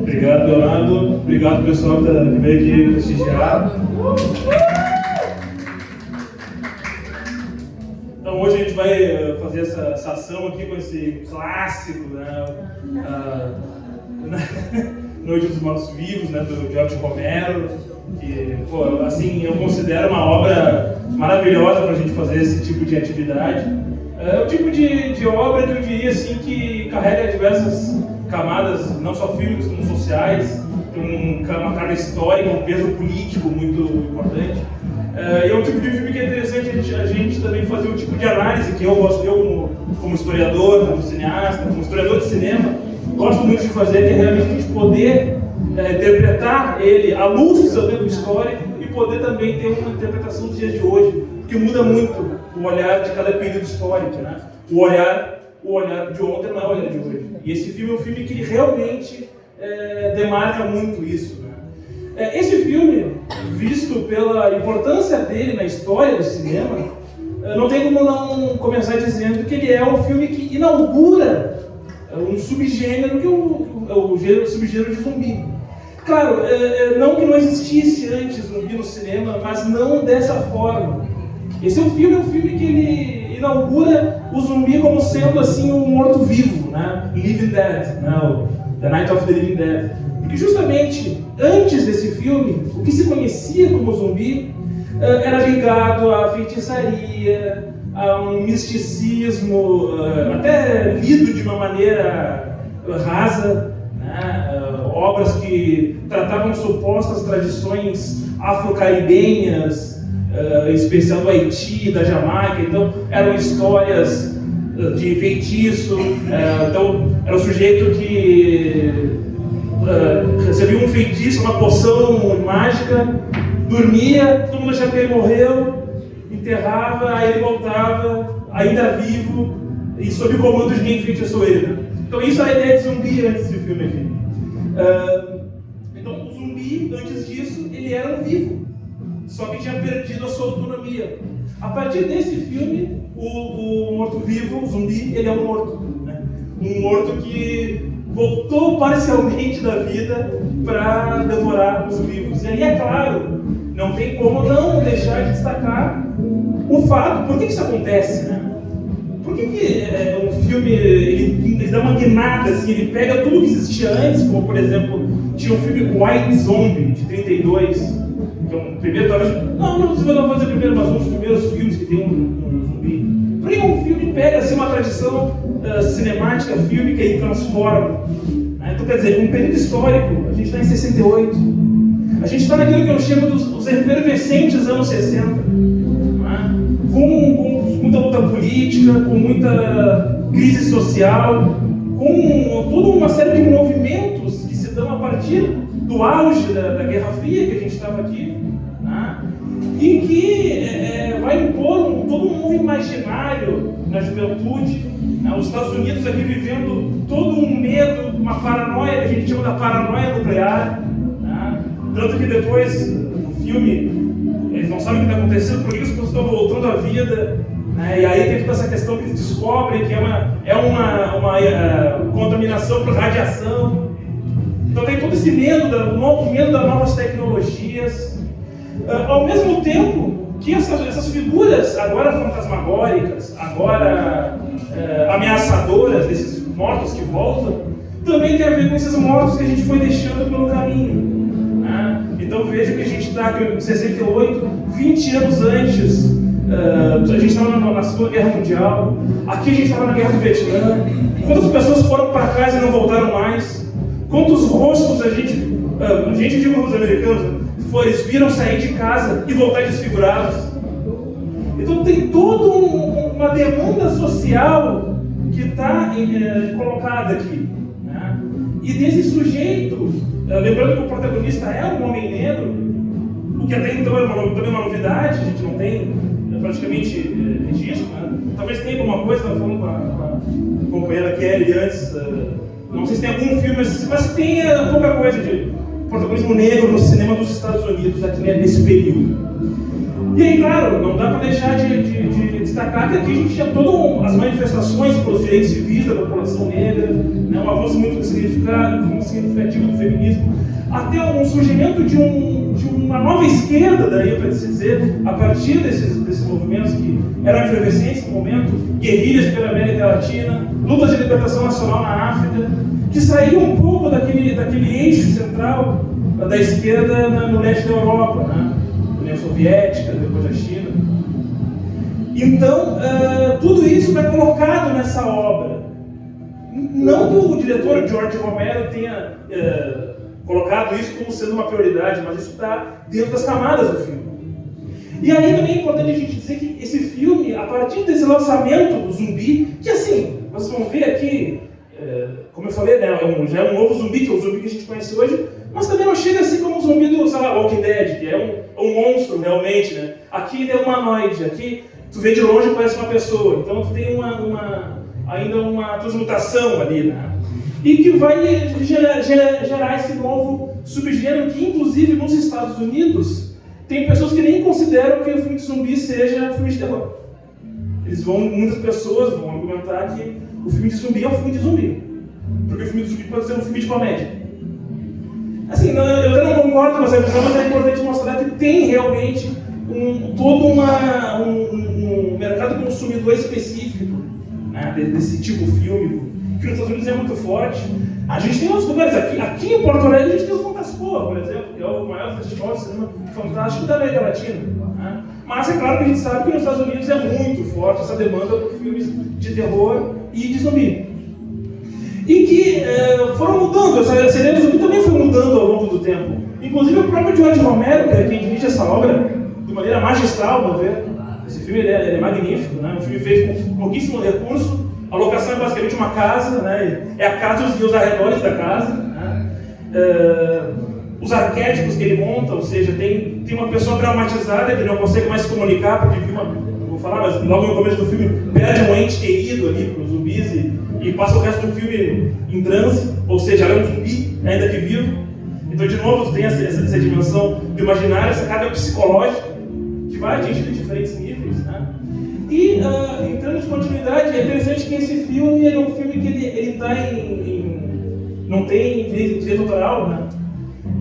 Obrigado, Leonardo. Obrigado, pessoal, que veio aqui prestigiar. Então, hoje a gente vai fazer essa ação aqui com esse clássico, né? Noite dos Mortos-Vivos, né? Do George Romero. Que, pô, assim, eu considero uma obra maravilhosa para a gente fazer esse tipo de atividade. É o tipo de obra que eu diria assim que carrega diversas camadas, não só fílmicas como sociais, tem uma carga histórica, um peso político muito importante. E é um tipo de filme que é interessante a gente também fazer um tipo de análise que eu gosto, como historiador, como cineasta, como historiador de cinema, gosto muito de fazer, que é realmente a gente poder interpretar ele à luz do seu tempo histórico e poder também ter uma interpretação dos dias de hoje, que muda muito o olhar de cada período histórico, né? O olhar de ontem não é o olhar de hoje. E esse filme é um filme que realmente demarca muito isso, né? Esse filme, visto pela importância dele na história do cinema, não tem como não começar dizendo que ele é um filme que inaugura um subgênero que é o subgênero de zumbi. Claro, não que não existisse antes zumbi no cinema, mas não dessa forma. Esse é um filme que ele inaugura o zumbi como sendo assim um morto-vivo, né? Living Dead, né? The Night of the Living Dead. Porque justamente antes desse filme, o que se conhecia como zumbi era ligado à feitiçaria, a um misticismo, até lido de uma maneira rasa, né? Obras que tratavam supostas tradições afro-caribenhas, em especial do Haiti, da Jamaica. Então eram histórias de feitiço, então era um sujeito que recebia um feitiço, uma poção mágica, dormia, todo mundo achava que ele morreu, enterrava, aí ele voltava, ainda vivo, e sob o comando de quem enfeitiçou ele, né? Então isso é a ideia de zumbi antes desse filme aqui. Então o zumbi, antes disso, ele era um vivo, só que tinha perdido a sua autonomia. A partir desse filme, o morto-vivo, o zumbi, ele é um morto, né? Um morto que voltou parcialmente da vida para devorar os vivos. E aí, é claro, não tem como não deixar de destacar o fato, por que isso acontece, né? Por que um filme ele dá uma guinada, assim, ele pega tudo que existia antes, como por exemplo, tinha um filme White Zombie, de 32, que é um primeiro, talvez, não vou dizer primeiro, mas um dos primeiros filmes que tem um zumbi. Por que um filme pega assim, uma tradição cinemática, fílmica e transforma? Né? Então, quer dizer, um período histórico, a gente está em 68, a gente está naquilo que eu chamo dos efervescentes anos 60, né? com muita luta política, com muita crise social, com toda uma série de movimentos que se dão a partir do auge da Guerra Fria, que a gente estava aqui, né? E que vai impor todo um novo imaginário na juventude, né? Os Estados Unidos aqui vivendo todo um medo, uma paranoia, que a gente chama da paranoia nuclear, né? Tanto que depois, no filme, eles não sabem o que está acontecendo, porque as pessoas estão voltando à vida, né? E aí tem toda essa questão que eles descobrem que é uma contaminação por radiação. Então tem todo esse medo, o medo das novas tecnologias. Ao mesmo tempo que essas figuras, agora fantasmagóricas, agora ameaçadoras, desses mortos que voltam, também tem a ver com esses mortos que a gente foi deixando pelo caminho, né? Então veja que a gente está em 68, 20 anos antes, a gente estava na Segunda Guerra Mundial, aqui a gente estava na Guerra do Vietnã. Quantas pessoas foram para casa e não voltaram mais? Quantos rostos a gente digo os americanos, eles viram sair de casa e voltar desfigurados? Então tem toda uma demanda social que está colocada aqui, né? E desse sujeito, lembrando que o protagonista é um homem negro, o que até então é também uma novidade, a gente não tem praticamente registro, né? Talvez tenha alguma coisa, estava falando com a companheira Kelly antes, não sei se tem algum filme, mas tem pouca coisa de protagonismo negro no cinema dos Estados Unidos aqui nesse período. E aí, claro, não dá para deixar de destacar que aqui a gente tinha todas as manifestações pelos direitos civis da população negra, né? né, um avanço muito significativo do feminismo, até um surgimento de uma nova esquerda, daí para se dizer, a partir desses movimentos que eram efervescentes no momento, guerrilhas pela América Latina, lutas de libertação nacional na África, que saíam um pouco daquele eixo central da esquerda no leste da Europa, né? União Soviética, depois da China. Então, tudo isso está colocado nessa obra. Não que o diretor George Romero tenha colocado isso como sendo uma prioridade, mas isso está dentro das camadas do filme. E aí também é importante a gente dizer que esse filme, a partir desse lançamento do zumbi, que assim, vocês vão ver aqui, como eu falei, né, já é um novo zumbi, que é o zumbi que a gente conhece hoje, mas também não chega assim como o zumbi do, sei lá, Walking Dead, que é um monstro realmente, né? Aqui ele é humanoide, aqui tu vê de longe e parece uma pessoa, então tu tem ainda uma transmutação ali, né? E que vai gerar esse novo subgênero que, inclusive, nos Estados Unidos, tem pessoas que nem consideram que o filme de zumbi seja um filme de terror. Muitas pessoas vão argumentar que o filme de zumbi é um filme de zumbi, porque o filme de zumbi pode ser um filme de comédia. Assim, eu até não concordo com essa visão, mas é importante mostrar que tem realmente todo um mercado consumidor específico, né, desse tipo de filme, que nos Estados Unidos é muito forte. A gente tem outros lugares, aqui em Porto Alegre a gente tem o Fantaspoa, por exemplo, que é o maior festival de cinema fantástico da América Latina, né? Mas é claro que a gente sabe que nos Estados Unidos é muito forte essa demanda por filmes de terror e de zumbi. E que foram mudando, essa ideia do zumbi também foi mudando ao longo do tempo. Inclusive o próprio George Romero, que é quem dirige essa obra de maneira magistral, vamos ver. Esse filme ele é magnífico, né? Um filme feito com pouquíssimo recurso. A locação é basicamente uma casa, né? É a casa e os arredores da casa, né? Os arquétipos que ele monta, ou seja, tem uma pessoa traumatizada que não consegue mais se comunicar porque viu não vou falar, mas logo no começo do filme perde um ente querido ali para os zumbis e passa o resto do filme em transe, ou seja, ela é um zumbi ainda que vivo. Então, de novo, tem essa dimensão do imaginário, essa carga psicológica que vai atingir diferentes níveis, né? E, em termos de continuidade, é interessante que esse filme é um filme que ele está não tem direito autoral, né?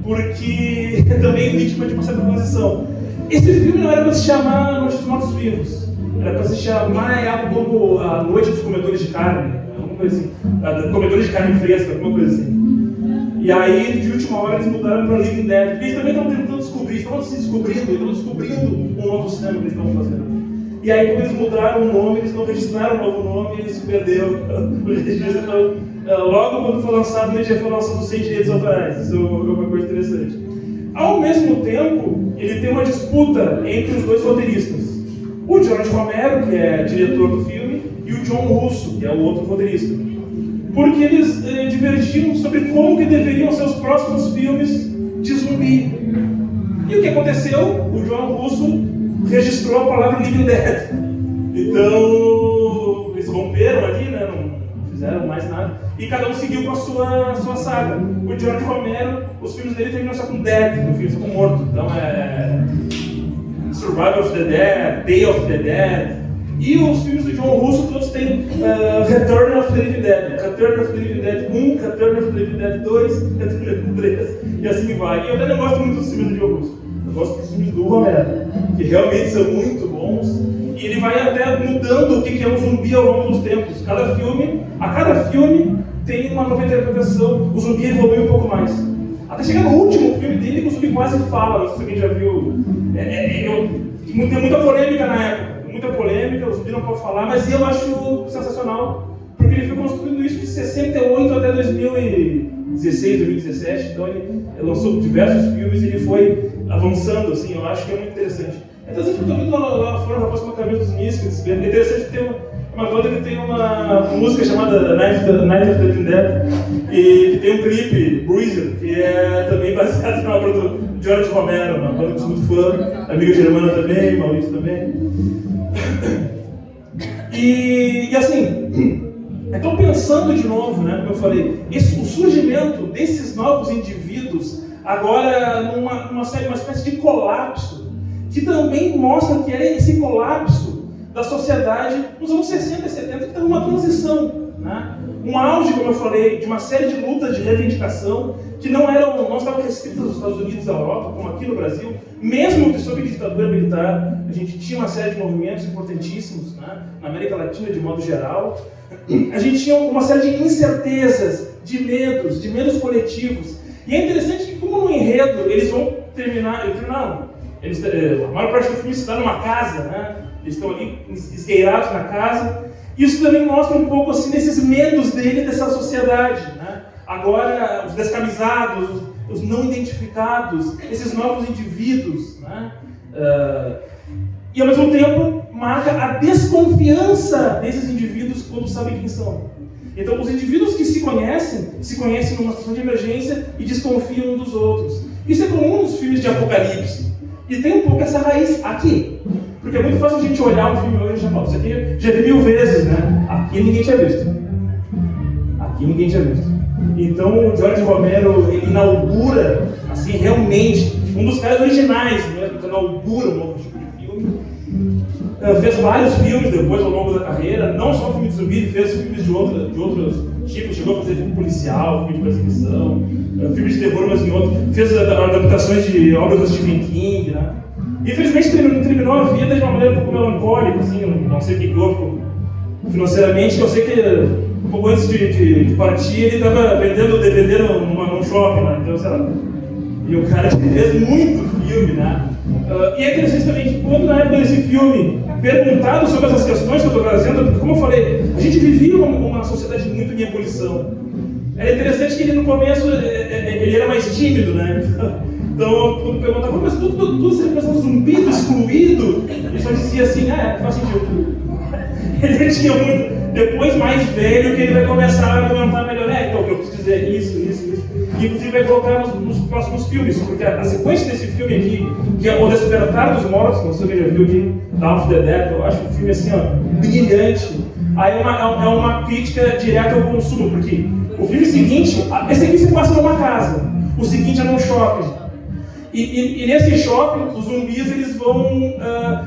Porque é também vítima de uma certa transição. Esse filme não era para se chamar Noite dos Mortos Vivos, era para se chamar algo como A Noite dos Comedores de Carne, alguma coisa assim. Comedores de carne fresca, alguma coisa assim. E aí, de última hora, eles mudaram para Living Dead, porque eles também estão tentando descobrir, estão descobrindo um novo cinema que eles estão fazendo. E aí, quando eles mudaram o nome, eles não registraram o novo nome e eles se perderam o registro. Logo quando foi lançado, ele já foi lançado sem direitos autorais. Isso é uma coisa interessante. Ao mesmo tempo, ele tem uma disputa entre os dois roteiristas. O George Romero, que é diretor do filme, e o John Russo, que é o outro roteirista. Porque eles divergiam sobre como que deveriam ser os próximos filmes de zumbi. E o que aconteceu? O John Russo registrou a palavra Living Dead. Então, eles romperam ali, né? Não fizeram mais nada. E cada um seguiu com a sua saga. O George Romero, os filmes dele terminam só com Dead, no filme só com morto. Então é Survival of the Dead, Day of the Dead. E os filmes do John Russo todos têm Return of the Living Dead, Return of the Living Dead 1, Return of the Living Dead 2, Return of the Living Dead 3, e assim vai. E eu até não gosto muito dos filmes do John Russo, eu gosto dos filmes do Romero, que realmente são muito bons, e ele vai até mudando o que é um zumbi ao longo dos tempos. A cada filme tem uma nova interpretação, o zumbi evolui um pouco mais. Até chegar no último filme dele, que o zumbi quase fala, não sei se alguém já viu. Tem muita polêmica na época. Muita polêmica, o zumbi não pode falar, mas eu acho sensacional, porque ele foi construindo isso de 68 até 2016, 2017, então ele lançou diversos filmes e ele foi avançando, assim, eu acho que é muito interessante. É interessante que eu estou vendo lá fora, o rapaz com a camisa dos Misfits, é interessante que tem uma banda que tem uma música chamada Night of the Living Dead, e que tem um clipe, Bruiser, que é também baseado na obra do George Romero, uma banda que eu sou muito fã, amiga Germana também, Maurício também. E assim, então pensando de novo, né, como eu falei, o surgimento desses novos indivíduos agora numa espécie de colapso, que também mostra que é esse colapso da sociedade nos anos 60 e 70 que teve uma transição, né? um auge, como eu falei, de uma série de lutas de reivindicação que não estavam restritas aos Estados Unidos e à Europa, como aqui no Brasil. Mesmo que sob ditadura militar, a gente tinha uma série de movimentos importantíssimos, né, na América Latina de modo geral. A gente tinha uma série de incertezas, de medos coletivos. E é interessante que, como no enredo, eles vão terminar, a maior parte do filme se dá numa casa, né? Eles estão ali esgueirados na casa. Isso também mostra um pouco assim desses medos dele, dessa sociedade, né? Agora, os descamisados, os não identificados, esses novos indivíduos, né? E ao mesmo tempo marca a desconfiança desses indivíduos quando sabem quem são. Então, os indivíduos que se conhecem numa situação de emergência e desconfiam um dos outros. Isso é comum nos filmes de apocalipse. E tem um pouco essa raiz aqui. Porque é muito fácil a gente olhar um filme hoje e já falar, isso aqui já vi 1000 vezes, né? Aqui ninguém tinha visto. Então, o George Romero, ele inaugura, assim, realmente, um dos caras originais, mesmo, que inaugura um novo tipo de filme. Fez vários filmes depois, ao longo da carreira, não só filme de zumbi, ele fez filmes de outros tipos, chegou a fazer filme policial, filme de perseguição, filme de terror, mas em outro. Fez adaptações de obras do Stephen King, né? Infelizmente terminou a vida de uma maneira um pouco melancólica, assim, não sei o que houve financeiramente, eu sei que um pouco antes de partir ele estava vendendo DVD num shopping, né? Então, sei lá. E o cara fez muito filme, né? E é interessante também que quando na época desse filme, perguntado sobre essas questões que eu estou trazendo, porque como eu falei, a gente vivia uma sociedade muito em ebulição. É interessante que ele no começo, ele era mais tímido, né? Então, quando perguntava, mas tudo você pensa zumbido, excluído, ele só dizia assim, faz sentido. Ele tinha muito. Depois, mais velho, que ele vai começar a argumentar melhor. Então, o que eu preciso dizer é isso. E, inclusive, vai colocar nos próximos filmes, porque a sequência desse filme aqui, que é O Despertar dos Mortos, não sei se você já viu aqui, Dawn of the Dead, eu acho um filme assim, ó, brilhante. Aí é uma crítica direta ao consumo, porque o filme seguinte, esse aqui se passa numa casa, o seguinte é num shopping. E nesse shopping, os zumbis eles vão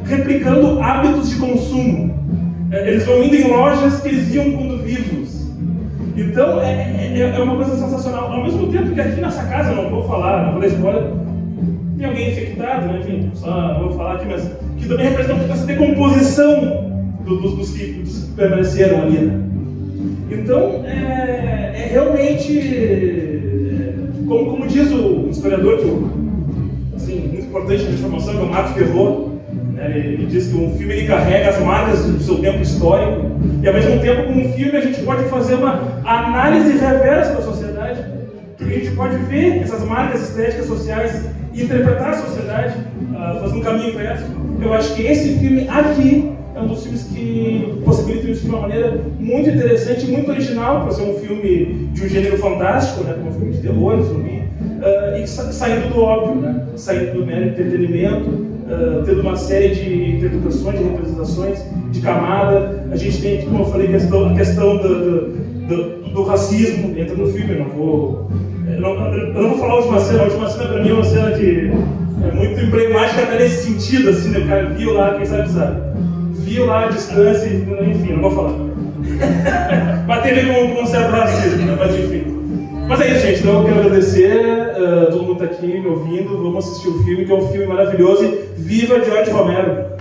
replicando hábitos de consumo. Eles vão indo em lojas que eles iam quando vivos. Então é uma coisa sensacional. Ao mesmo tempo que aqui nessa casa, não vou falar, não vou dar spoiler, tem alguém infectado, né? Enfim, só não vou falar aqui, mas que também representa essa decomposição dos que permaneceram ali, né? Então é realmente, como diz o historiador, muito importante na informação, que é o Marcos Ferro, ele diz que um filme ele carrega as marcas do seu tempo histórico, e ao mesmo tempo, com um filme, a gente pode fazer uma análise reversa da sociedade, porque a gente pode ver essas marcas estéticas sociais e interpretar a sociedade fazendo um caminho inverso. Eu acho que esse filme aqui é um dos filmes que possibilita isso de uma maneira muito interessante, muito original, para ser um filme de um gênero fantástico, né, como um filme de terror, zumbi, e saindo do óbvio, né, saindo do mero entretenimento, tendo uma série de interpretações, de representações, de camada. A gente tem, como eu falei, a questão do racismo entra no filme. Eu não vou falar a última cena para mim é uma cena que é muito emblemática até nesse sentido, assim, né? O cara viu lá, quem sabe, viu lá a distância, enfim, não vou falar. Mas teve um certo racismo, né? Mas enfim. Mas é isso, gente. Então eu quero agradecer todo mundo está aqui me ouvindo. Vamos assistir o filme, que é um filme maravilhoso. E viva George Romero!